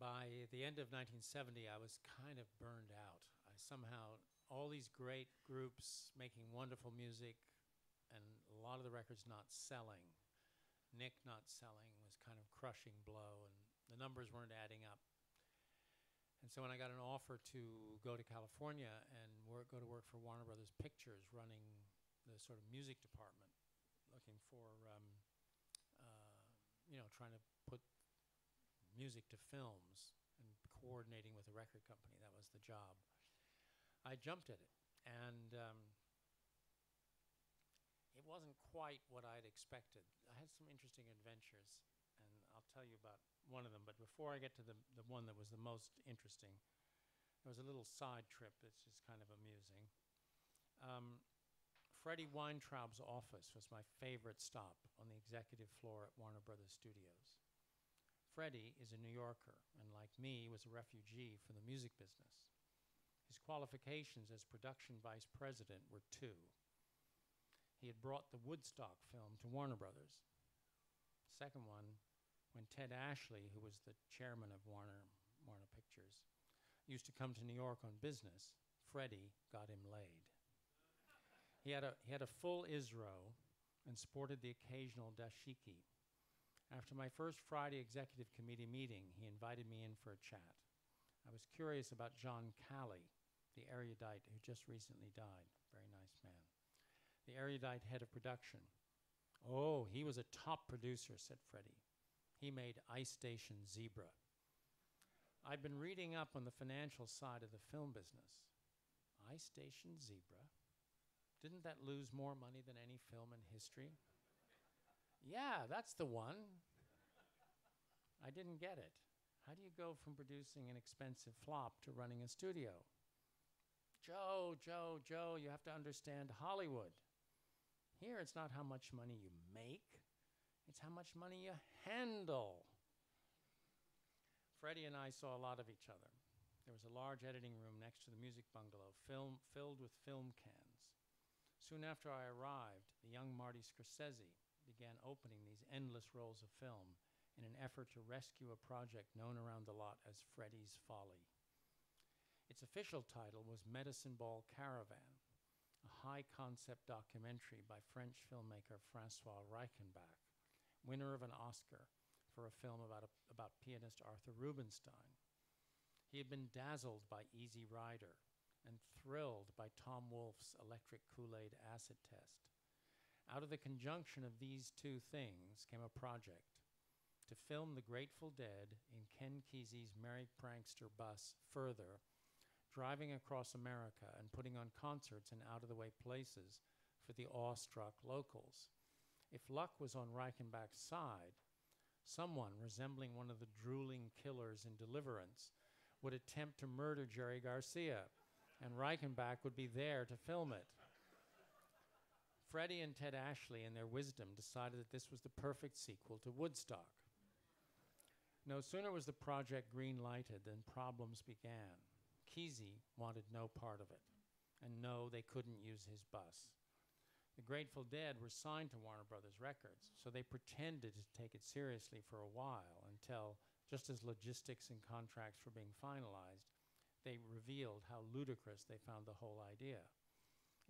By the end of 1970, I was kind of burned out. I somehow, all these great groups making wonderful music, and a lot of the records not selling. Nick not selling was kind of crushing blow, and the numbers weren't adding up. And so when I got an offer to go to California and go to work for Warner Brothers Pictures, running the sort of music department, looking for, trying to put music to films and coordinating with a record company, that was the job. I jumped at it, and it wasn't quite what I'd expected. I had some interesting adventures, and I'll tell you about one of them. But before I get to the one that was the most interesting, there was a little side trip that's just kind of amusing. Freddie Weintraub's office was my favorite stop on the executive floor at Warner Brothers Studios. Freddie is a New Yorker, and like me, was a refugee from the music business. His qualifications as production vice president were two. He had brought the Woodstock film to Warner Brothers. Second one, when Ted Ashley, who was the chairman of Warner Pictures, used to come to New York on business, Freddie got him laid. He had a full Isro and sported the occasional dashiki. After my first Friday executive committee meeting, he invited me in for a chat. I was curious about John Calley, the erudite who just recently died. Very nice man. The erudite head of production. Oh, he was a top producer, said Freddie. He made Ice Station Zebra. I'd been reading up on the financial side of the film business. Ice Station Zebra? Didn't that lose more money than any film in history? Yeah, that's the one. I didn't get it. How do you go from producing an expensive flop to running a studio? Joe, you have to understand Hollywood. Here, it's not how much money you make. It's how much money you handle. Freddie and I saw a lot of each other. There was a large editing room next to the music bungalow, filled with film cans. Soon after I arrived, the young Marty Scorsese began opening these endless rolls of film in an effort to rescue a project known around the lot as Freddie's Folly. Its official title was Medicine Ball Caravan, a high-concept documentary by French filmmaker Francois Reichenbach, winner of an Oscar for a film about pianist Arthur Rubinstein. He had been dazzled by Easy Rider and thrilled by Tom Wolfe's Electric Kool-Aid acid test. Out of the conjunction of these two things came a project to film the Grateful Dead in Ken Kesey's Merry Prankster bus further, driving across America and putting on concerts in out-of-the-way places for the awestruck locals. If luck was on Reichenbach's side, someone resembling one of the drooling killers in Deliverance would attempt to murder Jerry Garcia, and Reichenbach would be there to film it. Freddie and Ted Ashley, in their wisdom, decided that this was the perfect sequel to Woodstock. No sooner was the project green-lighted than problems began. Kesey wanted no part of it, and no, they couldn't use his bus. The Grateful Dead were signed to Warner Brothers Records, so they pretended to take it seriously for a while until, just as logistics and contracts were being finalized, they revealed how ludicrous they found the whole idea.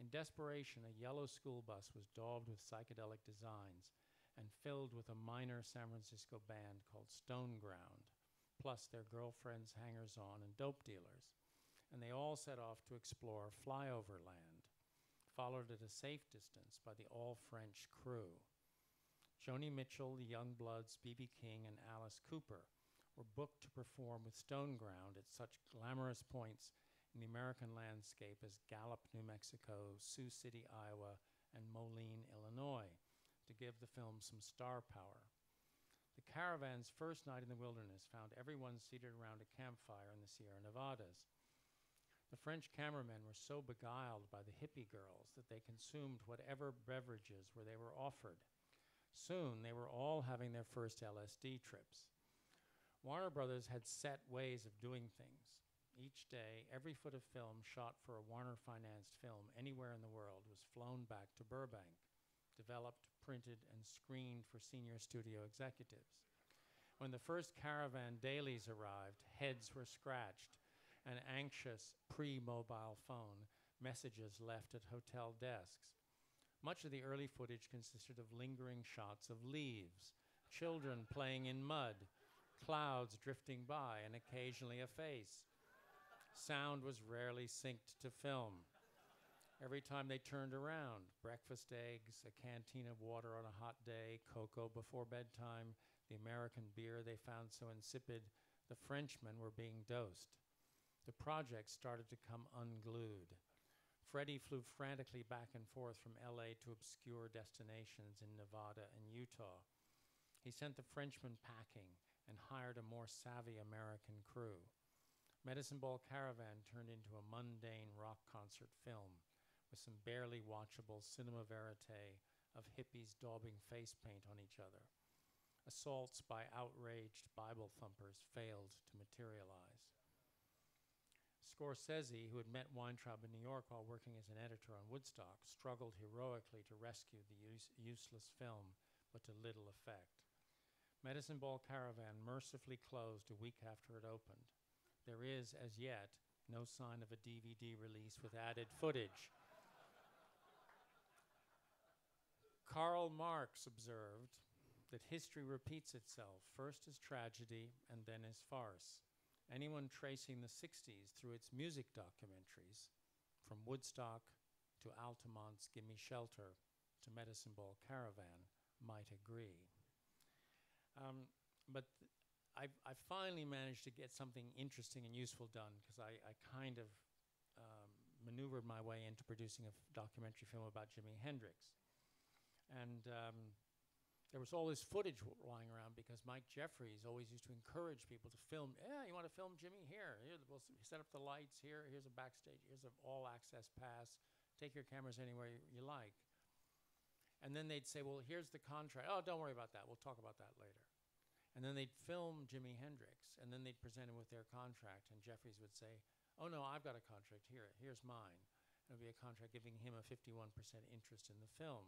In desperation, a yellow school bus was daubed with psychedelic designs and filled with a minor San Francisco band called Stoneground, plus their girlfriends, hangers-on, and dope dealers. And they all set off to explore flyover land, followed at a safe distance by the all-French crew. Joni Mitchell, the Youngbloods, B.B. King, and Alice Cooper were booked to perform with Stoneground at such glamorous points in the American landscape as Gallup, New Mexico, Sioux City, Iowa, and Moline, Illinois, to give the film some star power. The caravan's first night in the wilderness found everyone seated around a campfire in the Sierra Nevadas. The French cameramen were so beguiled by the hippie girls that they consumed whatever beverages they were offered. Soon, they were all having their first LSD trips. Warner Brothers had set ways of doing things. Each day, every foot of film shot for a Warner-financed film anywhere in the world was flown back to Burbank, developed, printed, and screened for senior studio executives. When the first caravan dailies arrived, heads were scratched, and anxious pre-mobile phone messages left at hotel desks. Much of the early footage consisted of lingering shots of leaves, children playing in mud, clouds drifting by, and occasionally a face. Sound was rarely synced to film. Every time they turned around, breakfast eggs, a canteen of water on a hot day, cocoa before bedtime, the American beer they found so insipid, the Frenchmen were being dosed. The project started to come unglued. Freddie flew frantically back and forth from LA to obscure destinations in Nevada and Utah. He sent the Frenchmen packing and hired a more savvy American crew. Medicine Ball Caravan turned into a mundane rock concert film with some barely watchable cinema verite of hippies daubing face paint on each other. Assaults by outraged Bible thumpers failed to materialize. Scorsese, who had met Weintraub in New York while working as an editor on Woodstock, struggled heroically to rescue the useless film, but to little effect. Medicine Ball Caravan mercifully closed a week after it opened. There is, as yet, no sign of a DVD release with added footage. Karl Marx observed that history repeats itself, first as tragedy and then as farce. Anyone tracing the 60s through its music documentaries, from Woodstock to Altamont's Gimme Shelter to Medicine Ball Caravan, might agree. But I finally managed to get something interesting and useful done, because I kind of maneuvered my way into producing a documentary film about Jimi Hendrix. And there was all this footage lying around because Mike Jeffries always used to encourage people to film. Yeah, you want to film Jimmy? Here, we'll set up the lights here. Here's a backstage. Here's an all-access pass. Take your cameras anywhere you like. And then they'd say, well, here's the contract. Oh, don't worry about that. We'll talk about that later. And then they'd film Jimi Hendrix, and then they'd present him with their contract. And Jeffries would say, oh, no, I've got a contract here. Here's mine. It would be a contract giving him a 51% interest in the film.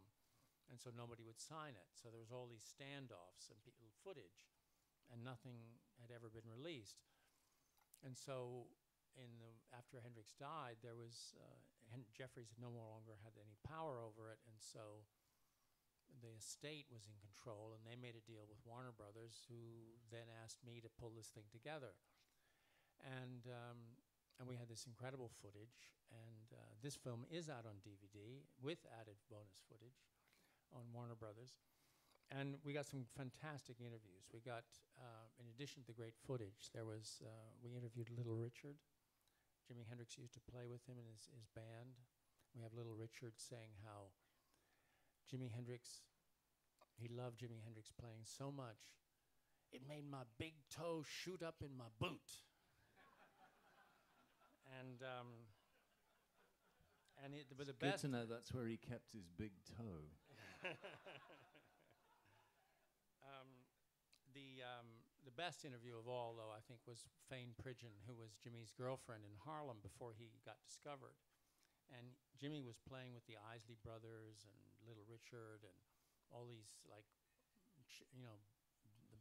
And so nobody would sign it. So there was all these standoffs and footage, and nothing had ever been released. And so after Hendrix died, there was Jeffries no longer had any power over it, and so the estate was in control, and they made a deal with Warner Brothers, who then asked me to pull this thing together. And we had this incredible footage, and this film is out on DVD with added bonus footage on Warner Brothers. And we got some fantastic interviews. We got, in addition to the great footage, we interviewed Little Richard. Jimi Hendrix used to play with him in his band. We have Little Richard saying how he loved Jimi Hendrix playing so much, it made my big toe shoot up in my boot. But the best. Good to know that's where he kept his big toe. The best interview of all, though, I think, was Fane Pridgeon, who was Jimmy's girlfriend in Harlem before he got discovered. And Jimmy was playing with the Isley Brothers and Little Richard and all these, the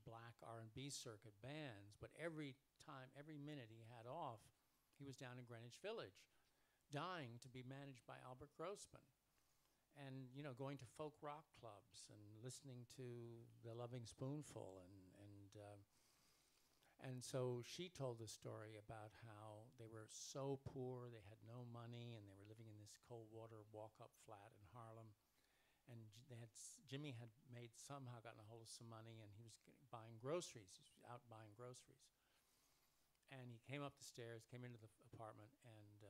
black R&B circuit bands. But every minute he had off, he was down in Greenwich Village, dying to be managed by Albert Grossman. And, going to folk rock clubs and listening to The Loving Spoonful. And so she told the story about how they were so poor, they had no money, and they were living in this cold water walk-up flat in Harlem. And Jimmy had somehow gotten a hold of some money, and he was buying groceries. He was out buying groceries. And he came up the stairs, came into the apartment, and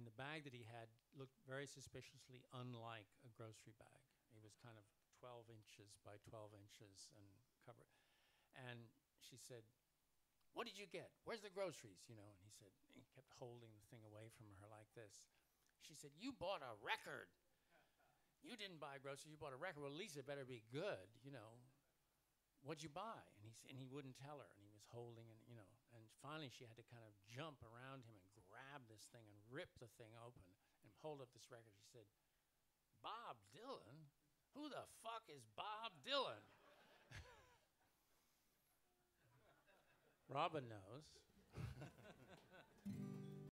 the bag that he had looked very suspiciously unlike a grocery bag. It was kind of 12 inches by 12 inches and covered. And she said, "What did you get? Where's the groceries?" And he said, he kept holding the thing away from her like this. She said, "You bought a record. You didn't buy groceries, you bought a record. Well, at least it better be good, What'd you buy?" And he wouldn't tell her, and he was holding, and finally she had to kind of jump around him and grab this thing and rip the thing open and hold up this record. She said, "Bob Dylan? Who the fuck is Bob Dylan?" Robyn knows.